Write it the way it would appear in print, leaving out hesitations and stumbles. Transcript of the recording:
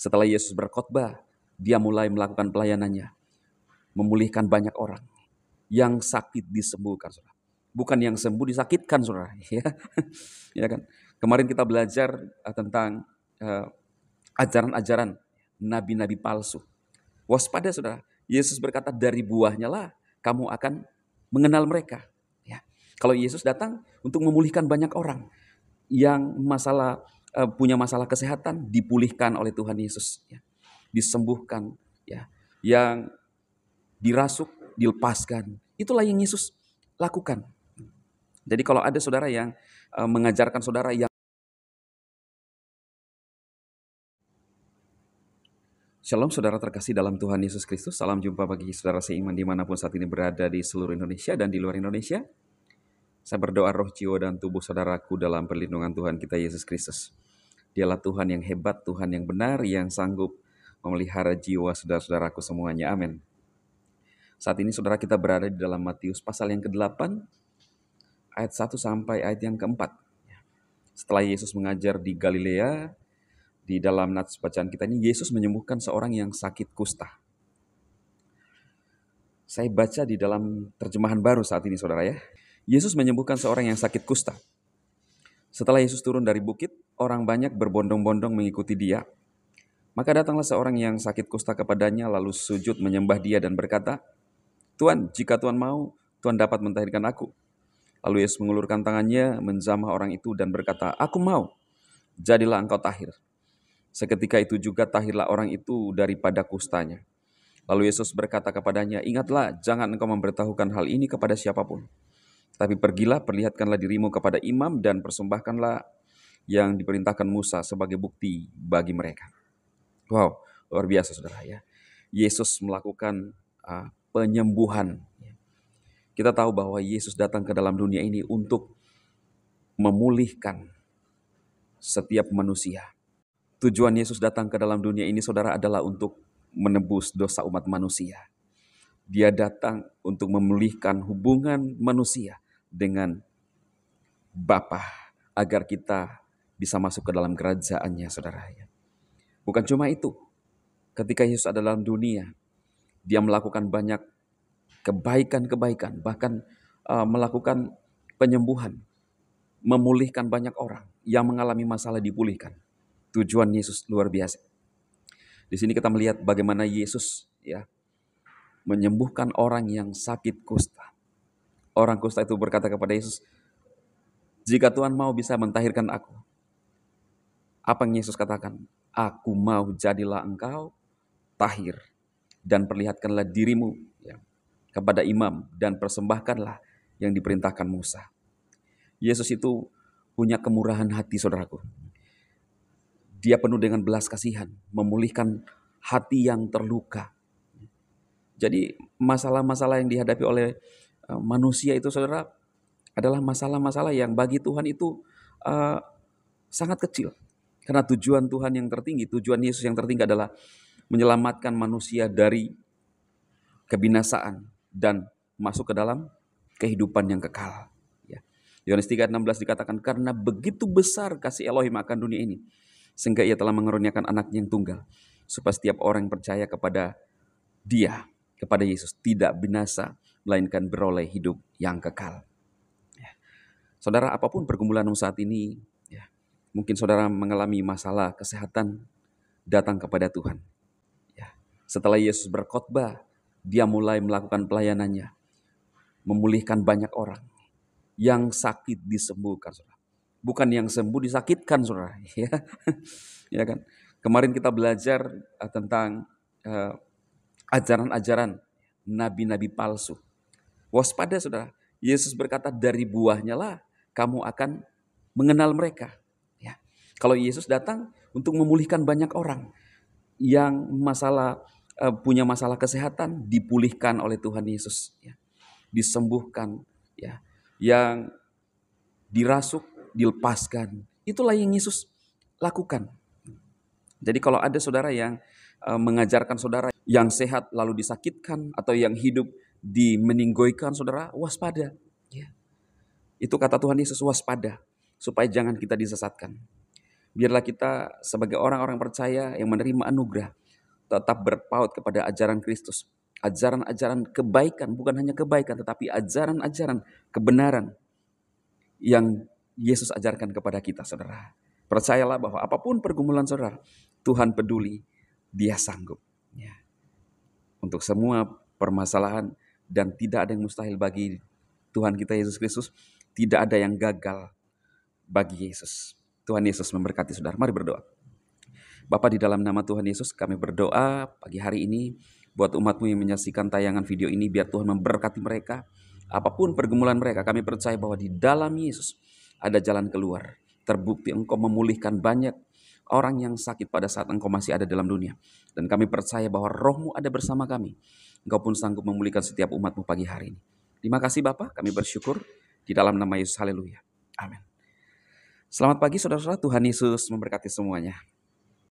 Setelah Yesus berkhotbah, dia mulai melakukan pelayanannya, memulihkan banyak orang. Yang sakit disembuhkan, saudara. Bukan yang sembuh disakitkan, saudara. Ya, ya kan? Kemarin kita belajar tentang eh, ajaran-ajaran nabi-nabi palsu. Waspada, saudara. Yesus berkata, dari buahnya lah kamu akan mengenal mereka. Ya. Kalau Yesus datang untuk memulihkan banyak orang yang punya masalah kesehatan, dipulihkan oleh Tuhan Yesus, ya. Disembuhkan, ya. Yang dirasuk, dilepaskan. Itulah yang Yesus lakukan. Jadi kalau ada saudara yang mengajarkan saudara yang Shalom saudara terkasih dalam Tuhan Yesus Kristus. Salam jumpa bagi saudara seiman dimanapun saat ini berada di seluruh Indonesia dan di luar Indonesia. Saya berdoa roh, jiwa, dan tubuh saudaraku dalam perlindungan Tuhan kita Yesus Kristus. Dialah Tuhan yang hebat, Tuhan yang benar, yang sanggup memelihara jiwa saudara-saudaraku semuanya. Amin. Saat ini saudara kita berada di dalam Matius pasal yang ke-8, ayat 1 sampai ayat yang ke-4. Setelah Yesus mengajar di Galilea, di dalam nats bacaan kita ini, Yesus menyembuhkan seorang yang sakit kusta. Saya baca di dalam terjemahan baru saat ini, saudara ya. Yesus menyembuhkan seorang yang sakit kusta. Setelah Yesus turun dari bukit, orang banyak berbondong-bondong mengikuti dia. Maka datanglah seorang yang sakit kusta kepadanya, lalu sujud menyembah dia dan berkata, Tuhan, jika Tuhan mau, Tuhan dapat mentahirkan aku. Lalu Yesus mengulurkan tangannya, menjamah orang itu dan berkata, aku mau, jadilah engkau tahir. Seketika itu juga tahirlah orang itu daripada kustanya. Lalu Yesus berkata kepadanya, ingatlah, jangan engkau memberitahukan hal ini kepada siapapun. Tapi pergilah, perlihatkanlah dirimu kepada imam dan persembahkanlah yang diperintahkan Musa sebagai bukti bagi mereka. Wow, luar biasa saudara ya. Yesus melakukan penyembuhan. Kita tahu bahwa Yesus datang ke dalam dunia ini untuk memulihkan setiap manusia. Tujuan Yesus datang ke dalam dunia ini, saudara, adalah untuk menebus dosa umat manusia. Dia datang untuk memulihkan hubungan manusia dengan Bapa, agar kita bisa masuk ke dalam kerajaannya, saudara. Bukan cuma itu, ketika Yesus ada dalam dunia, dia melakukan banyak kebaikan-kebaikan, bahkan melakukan penyembuhan, memulihkan banyak orang yang mengalami masalah dipulihkan. Tujuan Yesus luar biasa. Di sini kita melihat bagaimana Yesus ya menyembuhkan orang yang sakit kusta. Orang kusta itu berkata kepada Yesus, jika Tuhan mau bisa mentahirkan aku. Apa yang Yesus katakan? Aku mau, jadilah engkau tahir dan perlihatkanlah dirimu ya, kepada imam dan persembahkanlah yang diperintahkan Musa. Yesus itu punya kemurahan hati, saudaraku. Dia penuh dengan belas kasihan, memulihkan hati yang terluka. Jadi masalah-masalah yang dihadapi oleh manusia itu, saudara, adalah masalah-masalah yang bagi Tuhan itu sangat kecil. Karena tujuan Tuhan yang tertinggi, tujuan Yesus yang tertinggi adalah menyelamatkan manusia dari kebinasaan dan masuk ke dalam kehidupan yang kekal. Yohanes 3:16 dikatakan, karena begitu besar kasih Elohim akan dunia ini, sehingga ia telah mengaruniakan anaknya yang tunggal, supaya setiap orang yang percaya kepada dia, kepada Yesus, tidak binasa, melainkan beroleh hidup yang kekal. Saudara, apapun pergumulanmu saat ini, mungkin saudara mengalami masalah kesehatan, datang kepada Tuhan. Setelah Yesus berkhotbah, dia mulai melakukan pelayanannya, memulihkan banyak orang. Yang sakit disembuhkan, saudara. Bukan yang sembuh disakitkan, saudara. Ya kan? Kemarin kita belajar tentang ajaran-ajaran nabi-nabi palsu. Waspada, saudara. Yesus berkata, dari buahnya lah kamu akan mengenal mereka. Ya. Kalau Yesus datang untuk memulihkan banyak orang yang punya masalah kesehatan, dipulihkan oleh Tuhan Yesus. Ya. Disembuhkan. Ya. Yang dirasuk, dilepaskan. Itulah yang Yesus lakukan. Jadi kalau ada saudara yang mengajarkan saudara yang sehat lalu disakitkan, atau yang hidup dimeninggoikan, saudara, waspada. Ya. Itu kata Tuhan Yesus, waspada, supaya jangan kita disesatkan. Biarlah kita sebagai orang-orang percaya yang menerima anugerah tetap berpaut kepada ajaran Kristus. Ajaran-ajaran kebaikan, bukan hanya kebaikan, tetapi ajaran-ajaran kebenaran yang Yesus ajarkan kepada kita, saudara. Percayalah bahwa apapun pergumulan saudara, Tuhan peduli, Dia sanggup. Ya. Untuk semua permasalahan, dan tidak ada yang mustahil bagi Tuhan kita Yesus Kristus. Tidak ada yang gagal bagi Yesus. Tuhan Yesus memberkati saudara. Mari berdoa. Bapa, di dalam nama Tuhan Yesus kami berdoa pagi hari ini buat umat-Mu yang menyaksikan tayangan video ini, biar Tuhan memberkati mereka. Apapun pergumulan mereka, kami percaya bahwa di dalam Yesus ada jalan keluar. Terbukti Engkau memulihkan banyak orang yang sakit pada saat Engkau masih ada dalam dunia. Dan kami percaya bahwa Roh-Mu ada bersama kami. Engkau pun sanggup memulihkan setiap umat-Mu pagi hari ini. Terima kasih Bapa, kami bersyukur di dalam nama Yesus. Haleluya. Amin. Selamat pagi saudara-saudara, Tuhan Yesus memberkati semuanya.